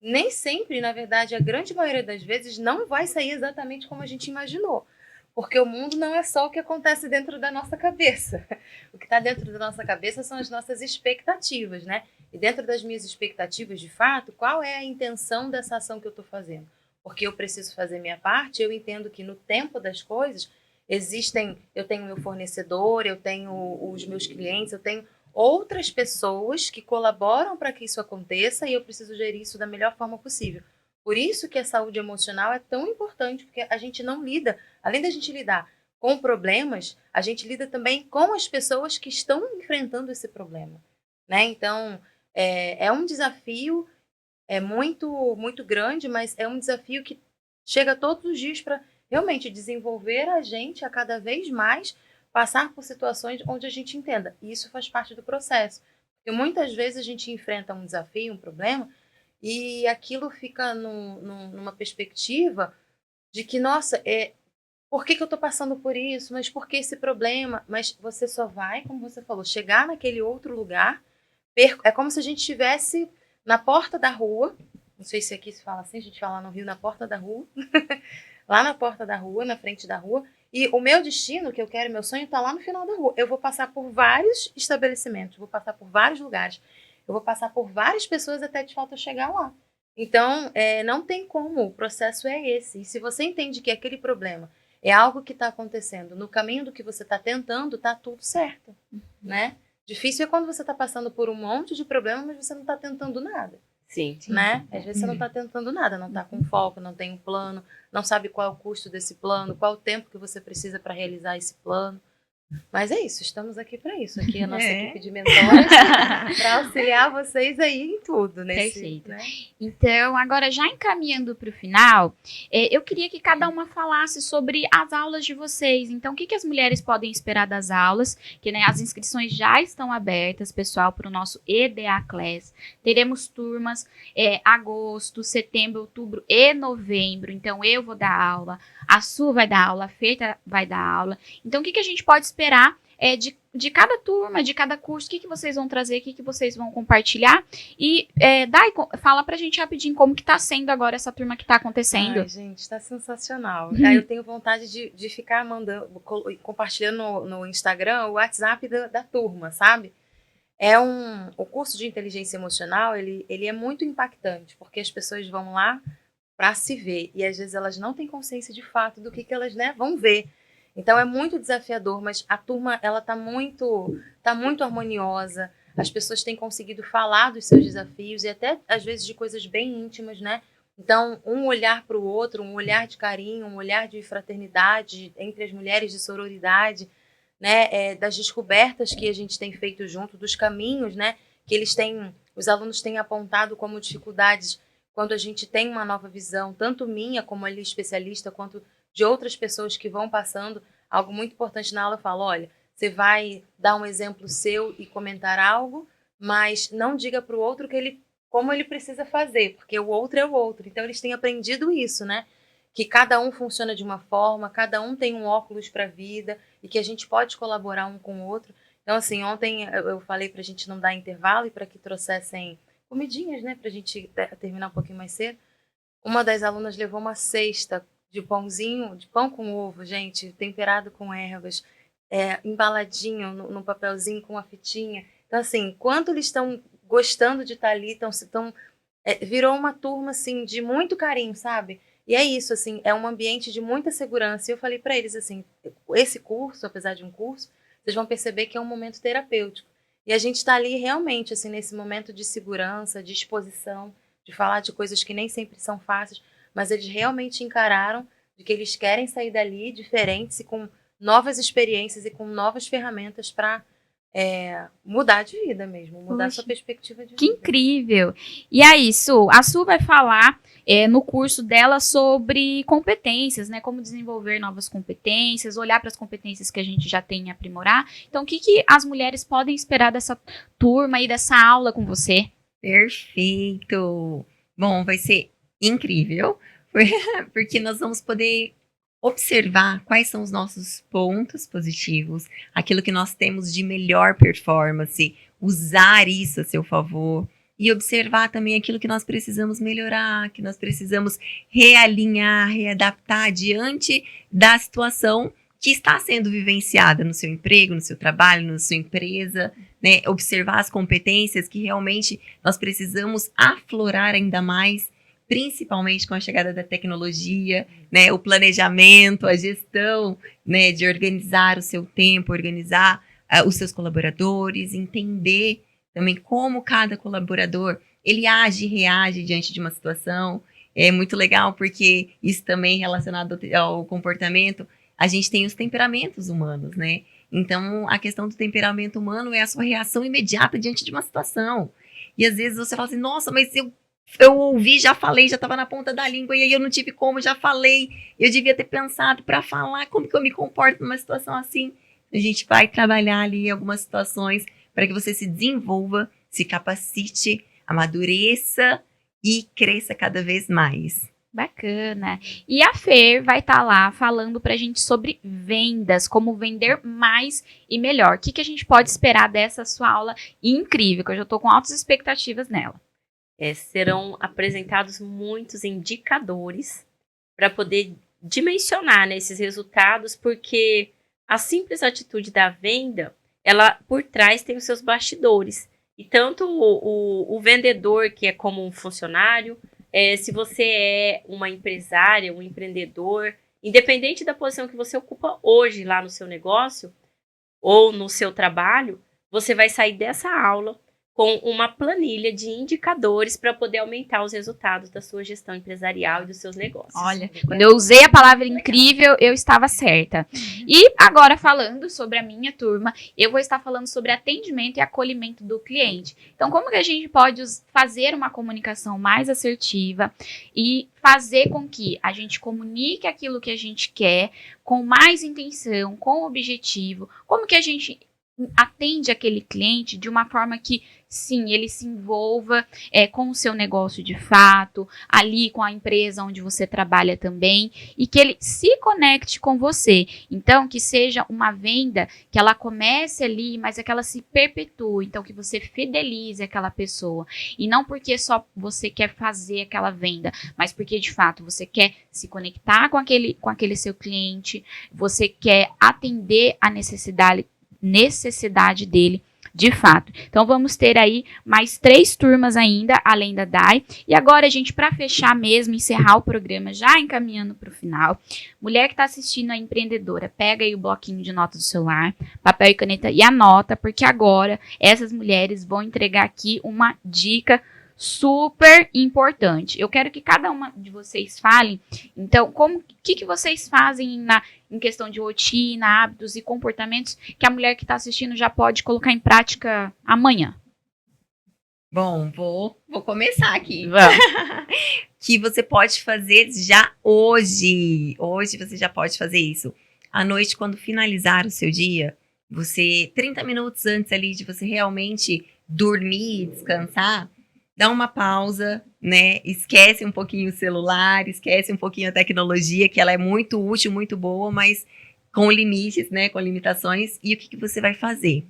nem sempre, na verdade, a grande maioria das vezes, não vai sair exatamente como a gente imaginou. Porque o mundo não é só o que acontece dentro da nossa cabeça. O que está dentro da nossa cabeça são as nossas expectativas, né? E dentro das minhas expectativas, de fato, qual é a intenção dessa ação que eu estou fazendo? Porque eu preciso fazer minha parte, eu entendo que no tempo das coisas, eu tenho meu fornecedor, eu tenho os meus clientes, eu tenho outras pessoas que colaboram para que isso aconteça e eu preciso gerir isso da melhor forma possível. Por isso que a saúde emocional é tão importante, porque a gente não lida, além da gente lidar com problemas, a gente lida também com as pessoas que estão enfrentando esse problema, né? Então, é um desafio muito, muito grande, mas é um desafio que chega todos os dias para realmente desenvolver a gente a cada vez mais, passar por situações onde a gente entenda. E isso faz parte do processo. Porque muitas vezes a gente enfrenta um desafio, um problema, e aquilo fica numa perspectiva de que, nossa, por que eu tô passando por isso? Mas por que esse problema? Mas você só vai, como você falou, chegar naquele outro lugar. É como se a gente estivesse na porta da rua. Não sei se aqui se fala assim, a gente fala no Rio, na porta da rua. Lá na porta da rua, na frente da rua. E o meu destino, que eu quero, meu sonho, está lá no final da rua. Eu vou passar por vários estabelecimentos, vou passar por vários lugares. Eu vou passar por várias pessoas até de fato eu chegar lá. Então, não tem como, o processo é esse. E se você entende que aquele problema é algo que está acontecendo no caminho do que você está tentando, está tudo certo, né? Difícil é quando você está passando por um monte de problema, mas você não está tentando nada. Sim. Né? Às vezes você não está tentando nada, não está com foco, não tem um plano, não sabe qual é o custo desse plano, qual é o tempo que você precisa para realizar esse plano. Mas é isso, estamos aqui para isso. Aqui é a nossa equipe de mentores para auxiliar vocês aí em tudo. Perfeito. Né? Então, agora já encaminhando para o final, eu queria que cada uma falasse sobre as aulas de vocês. Então, o que as mulheres podem esperar das aulas? Que né, as inscrições já estão abertas, pessoal, para o nosso EDA Class. Teremos turmas agosto, setembro, outubro e novembro. Então, eu vou dar aula, a Su vai dar aula, a Fê vai dar aula. Então, o que a gente pode esperar de cada turma, de cada curso, o que vocês vão trazer, o que vocês vão compartilhar? E Dai, fala pra gente rapidinho como que tá sendo agora essa turma que tá acontecendo. Ai, gente, tá sensacional. Aí eu tenho vontade de ficar compartilhando no Instagram o WhatsApp da turma, sabe? O curso de inteligência emocional, ele é muito impactante, porque as pessoas vão lá para se ver, e às vezes elas não têm consciência de fato do que elas vão ver. Então é muito desafiador, mas a turma ela tá muito harmoniosa. As pessoas têm conseguido falar dos seus desafios e até às vezes de coisas bem íntimas, né? Então, um olhar para o outro, um olhar de carinho, um olhar de fraternidade entre as mulheres, de sororidade, né? Das descobertas que a gente tem feito junto, dos caminhos, né? Que os alunos têm apontado como dificuldades quando a gente tem uma nova visão, tanto minha como ali especialista, quanto de outras pessoas que vão passando. Algo muito importante na aula, eu falo, olha, você vai dar um exemplo seu e comentar algo, mas não diga para o outro como ele precisa fazer, porque o outro é o outro. Então, eles têm aprendido isso, né? Que cada um funciona de uma forma, cada um tem um óculos para a vida e que a gente pode colaborar um com o outro. Então, assim, ontem eu falei para a gente não dar intervalo e para que trouxessem comidinhas, né? Para a gente terminar um pouquinho mais cedo. Uma das alunas levou uma cesta de pãozinho, de pão com ovo, gente, temperado com ervas, embaladinho no papelzinho com a fitinha. Então, assim, quanto eles estão gostando de estar ali, virou uma turma, assim, de muito carinho, sabe? E é isso, assim, é um ambiente de muita segurança. E eu falei para eles, assim, esse curso, apesar de um curso, vocês vão perceber que é um momento terapêutico. E a gente está ali realmente, assim, nesse momento de segurança, de exposição, de falar de coisas que nem sempre são fáceis, mas eles realmente encararam de que eles querem sair dali diferentes e com novas experiências e com novas ferramentas para mudar de vida mesmo, mudar sua perspectiva de vida. Que incrível! E aí, a Su vai falar no curso dela sobre competências, né? Como desenvolver novas competências, olhar para as competências que a gente já tem e aprimorar. Então, o que as mulheres podem esperar dessa turma e dessa aula com você? Perfeito! Bom, vai ser incrível, porque nós vamos poder observar quais são os nossos pontos positivos, aquilo que nós temos de melhor performance, usar isso a seu favor e observar também aquilo que nós precisamos melhorar, que nós precisamos realinhar, readaptar diante da situação que está sendo vivenciada no seu emprego, no seu trabalho, na sua empresa, né? Observar as competências que realmente nós precisamos aflorar ainda mais, principalmente com a chegada da tecnologia, né, o planejamento, a gestão, né, de organizar o seu tempo, organizar os seus colaboradores, entender também como cada colaborador ele age e reage diante de uma situação. É muito legal porque isso também relacionado ao comportamento, a gente tem os temperamentos humanos, né? Então, a questão do temperamento humano é a sua reação imediata diante de uma situação. E às vezes você fala assim, nossa, mas eu ouvi, já falei, já estava na ponta da língua, e aí eu não tive como, já falei, eu devia ter pensado para falar como que eu me comporto numa situação assim. A gente vai trabalhar ali algumas situações para que você se desenvolva, se capacite, amadureça e cresça cada vez mais. Bacana. E a Fer vai estar lá falando pra gente sobre vendas, como vender mais e melhor. O que a gente pode esperar dessa sua aula incrível, que eu já tô com altas expectativas nela. Serão apresentados muitos indicadores para poder dimensionar, né, esses resultados, porque a simples atitude da venda, ela por trás tem os seus bastidores. E tanto o vendedor, que é como um funcionário, se você é uma empresária, um empreendedor, independente da posição que você ocupa hoje lá no seu negócio ou no seu trabalho, você vai sair dessa aula com uma planilha de indicadores para poder aumentar os resultados da sua gestão empresarial e dos seus negócios. Olha, quando eu usei a palavra incrível, eu estava certa. E agora, falando sobre a minha turma, eu vou estar falando sobre atendimento e acolhimento do cliente. Então, como que a gente pode fazer uma comunicação mais assertiva e fazer com que a gente comunique aquilo que a gente quer com mais intenção, com objetivo, como que a gente atende aquele cliente de uma forma que, sim, ele se envolva com o seu negócio de fato, ali com a empresa onde você trabalha também, e que ele se conecte com você. Então, que seja uma venda que ela comece ali, mas é que ela se perpetue. Então, que você fidelize aquela pessoa. E não porque só você quer fazer aquela venda, mas porque, de fato, você quer se conectar com aquele seu cliente, você quer atender a necessidade dele, de fato. Então, vamos ter aí mais 3 turmas ainda, além da DAI. E agora, gente, para fechar mesmo, encerrar o programa, já encaminhando para o final, mulher que está assistindo a empreendedora, pega aí o bloquinho de notas do celular, papel e caneta e anota, porque agora essas mulheres vão entregar aqui uma dica super importante. Eu quero que cada uma de vocês falem, então, o que vocês fazem em questão de rotina, hábitos e comportamentos que a mulher que está assistindo já pode colocar em prática amanhã. Bom, vou começar aqui. Vamos. Que você pode fazer já hoje. Hoje você já pode fazer isso. À noite, quando finalizar o seu dia, 30 minutos antes ali de você realmente dormir, descansar, dá uma pausa, né? Esquece um pouquinho o celular, esquece um pouquinho a tecnologia, que ela é muito útil, muito boa, mas com limites, né? Com limitações. E o que você vai fazer?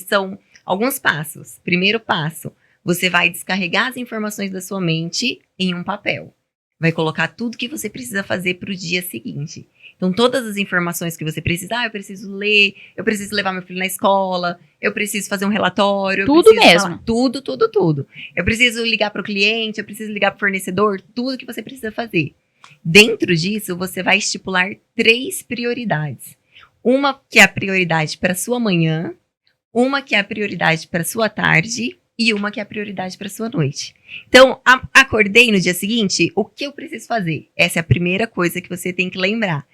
São alguns passos. Primeiro passo, você vai descarregar as informações da sua mente em um papel. Vai colocar tudo que você precisa fazer para o dia seguinte. Então, todas as informações que você precisa, eu preciso ler, eu preciso levar meu filho na escola, eu preciso fazer um relatório. Tudo mesmo. Tudo. Eu preciso ligar para o cliente, eu preciso ligar para o fornecedor, tudo que você precisa fazer. Dentro disso, você vai estipular 3 prioridades. Uma que é a prioridade para a sua manhã, uma que é a prioridade para a sua tarde e uma que é a prioridade para a sua noite. Então, acordei no dia seguinte, o que eu preciso fazer? Essa é a primeira coisa que você tem que lembrar.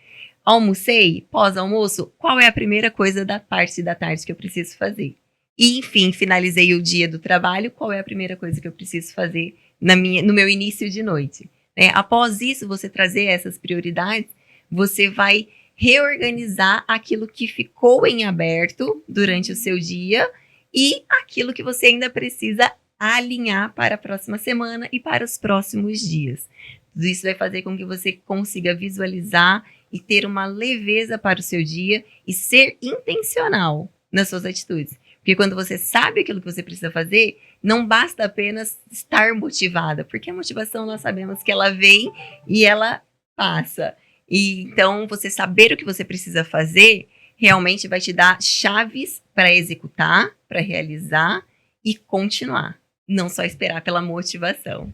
Almocei, pós-almoço, qual é a primeira coisa da parte da tarde que eu preciso fazer? E, enfim, finalizei o dia do trabalho, qual é a primeira coisa que eu preciso fazer no meu início de noite? Após isso, você trazer essas prioridades, você vai reorganizar aquilo que ficou em aberto durante o seu dia e aquilo que você ainda precisa alinhar para a próxima semana e para os próximos dias. Tudo isso vai fazer com que você consiga visualizar e ter uma leveza para o seu dia e ser intencional nas suas atitudes. Porque quando você sabe aquilo que você precisa fazer, não basta apenas estar motivada, porque a motivação nós sabemos que ela vem e ela passa. E então, você saber o que você precisa fazer realmente vai te dar chaves para executar, para realizar e continuar. Não só esperar pela motivação.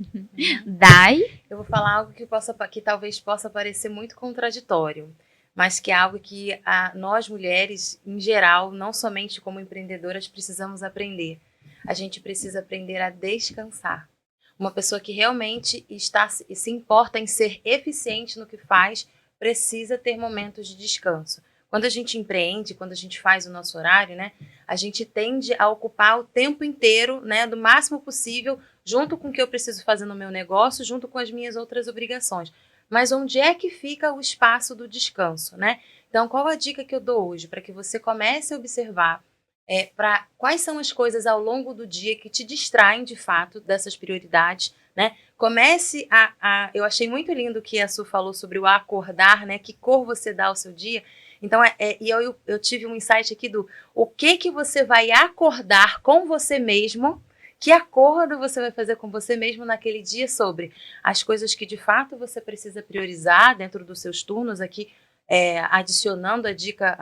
Dai? Eu vou falar algo que talvez possa parecer muito contraditório, mas que é algo que nós mulheres, em geral, não somente como empreendedoras, precisamos aprender. A gente precisa aprender a descansar. Uma pessoa que realmente se importa em ser eficiente no que faz, precisa ter momentos de descanso. Quando a gente empreende, quando a gente faz o nosso horário, né, a gente tende a ocupar o tempo inteiro, né, do máximo possível, junto com o que eu preciso fazer no meu negócio, junto com as minhas outras obrigações. Mas onde é que fica o espaço do descanso, né? Então, qual a dica que eu dou hoje para que você comece a observar quais são as coisas ao longo do dia que te distraem, de fato, dessas prioridades, né? Comece eu achei muito lindo o que a Su falou sobre o acordar, né? Que cor você dá ao seu dia. Então, eu tive um insight aqui do o que você vai acordar com você mesmo, que acordo você vai fazer com você mesmo naquele dia sobre as coisas que de fato você precisa priorizar dentro dos seus turnos aqui, adicionando a dica,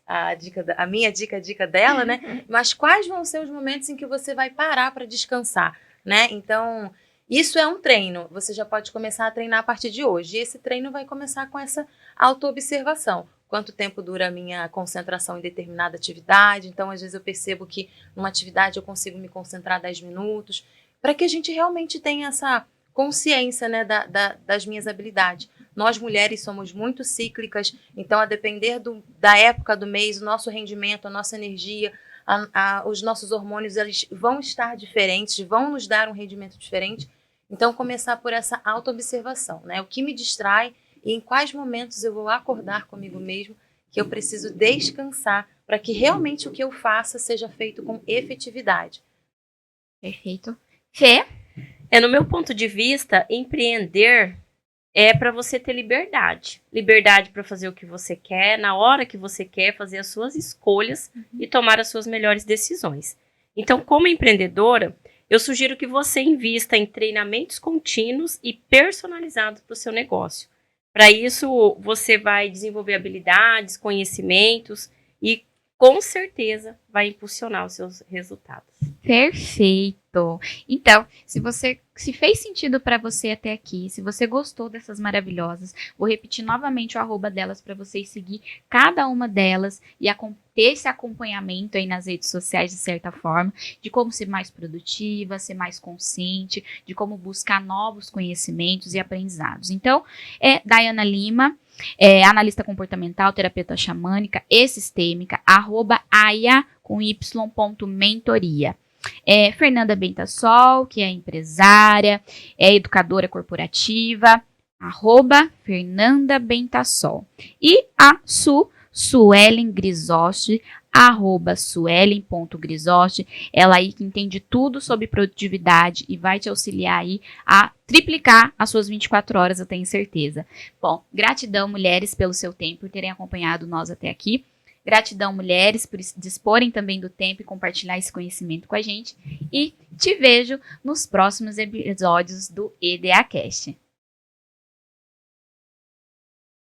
a minha dica, a dica dela, né? Mas quais vão ser os momentos em que você vai parar para descansar, né? Então, isso é um treino. Você já pode começar a treinar a partir de hoje. E esse treino vai começar com essa autoobservação. Quanto tempo dura a minha concentração em determinada atividade? Então, às vezes eu percebo que numa atividade eu consigo me concentrar 10 minutos, para que a gente realmente tenha essa consciência, né, das minhas habilidades. Nós mulheres somos muito cíclicas, então a depender da época do mês, o nosso rendimento, a nossa energia, os nossos hormônios, eles vão estar diferentes, vão nos dar um rendimento diferente. Então, começar por essa autoobservação, né? O que me distrai e em quais momentos eu vou acordar comigo mesmo que eu preciso descansar para que realmente o que eu faça seja feito com efetividade. Perfeito. Fê? No meu ponto de vista, empreender é para você ter liberdade. Liberdade para fazer o que você quer, na hora que você quer, fazer as suas escolhas e tomar as suas melhores decisões. Então, como empreendedora, eu sugiro que você invista em treinamentos contínuos e personalizados para o seu negócio. Para isso, você vai desenvolver habilidades, conhecimentos e, com certeza, vai impulsionar os seus resultados. Perfeito. Então, se fez sentido para você até aqui, se você gostou dessas maravilhosas, vou repetir novamente o @ delas para vocês seguir cada uma delas e ter esse acompanhamento aí nas redes sociais de certa forma, de como ser mais produtiva, ser mais consciente, de como buscar novos conhecimentos e aprendizados. Então, Dayana Lima, analista comportamental, terapeuta xamânica e sistêmica, @aia.mentoria. Fernanda Bentassol, que é empresária, é educadora corporativa, @Fernanda Bentassol. E a Suelen Grisotti, @Suelen.grisotti, ela aí que entende tudo sobre produtividade e vai te auxiliar aí a triplicar as suas 24 horas, eu tenho certeza. Bom, gratidão, mulheres, pelo seu tempo, por terem acompanhado nós até aqui. Gratidão, mulheres, por disporem também do tempo e compartilhar esse conhecimento com a gente. E te vejo nos próximos episódios do EDAcast.